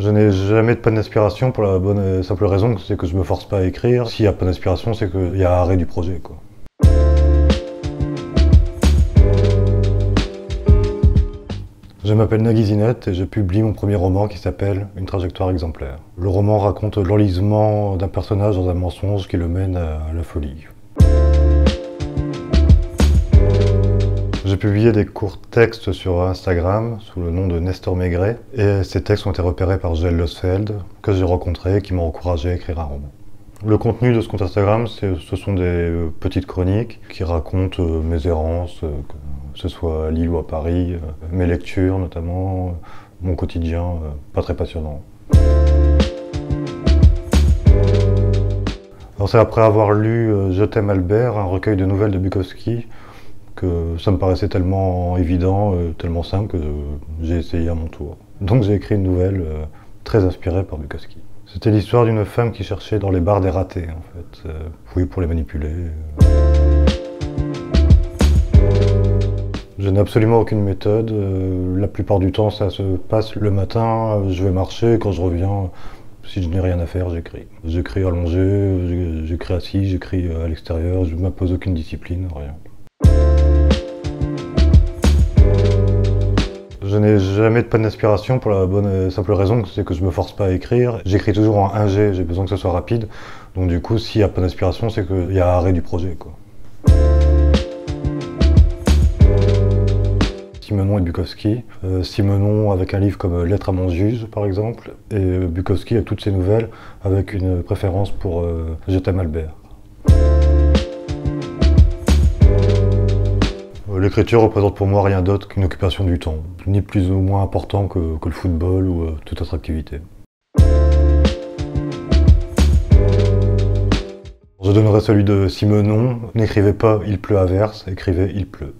Je n'ai jamais de panne d'inspiration pour la bonne et simple raison que c'est que je me force pas à écrire. S'il y a pas d'inspiration, c'est qu'il y a arrêt du projet, quoi. Je m'appelle Nagui Zinette et je publie mon premier roman qui s'appelle Une trajectoire exemplaire. Le roman raconte l'enlisement d'un personnage dans un mensonge qui le mène à la folie. J'ai publié des courts textes sur Instagram sous le nom de Nestor Maigret et ces textes ont été repérés par Joël Losfeld, que j'ai rencontré et qui m'a encouragé à écrire un roman. Le contenu de ce compte Instagram, ce sont des petites chroniques qui racontent mes errances, que ce soit à Lille ou à Paris, mes lectures notamment, mon quotidien, pas très passionnant. Alors c'est après avoir lu Je t'aime Albert, un recueil de nouvelles de Bukowski, que ça me paraissait tellement évident, tellement simple que j'ai essayé à mon tour. Donc j'ai écrit une nouvelle très inspirée par Bukowski. C'était l'histoire d'une femme qui cherchait dans les bars des ratés, en fait. Oui, pour les manipuler. Je n'ai absolument aucune méthode. La plupart du temps, ça se passe le matin, je vais marcher, quand je reviens, si je n'ai rien à faire, j'écris. J'écris allongé, j'écris assis, j'écris à l'extérieur, je ne m'impose aucune discipline, rien. Je n'ai jamais de panne d'inspiration pour la bonne et simple raison que c'est que je me force pas à écrire. J'écris toujours en 1G, j'ai besoin que ce soit rapide. Donc du coup, s'il n'y a pas d'inspiration, c'est qu'il y a arrêt du projet, quoi. Simenon et Bukowski. Simenon avec un livre comme Lettre à mon juge, par exemple. Et Bukowski avec toutes ses nouvelles, avec une préférence pour Je t'aime Albert. L'écriture représente pour moi rien d'autre qu'une occupation du temps, ni plus ou moins important que le football ou toute autre activité. Je donnerais celui de Simenon, n'écrivez pas il pleut à verse, écrivez il pleut.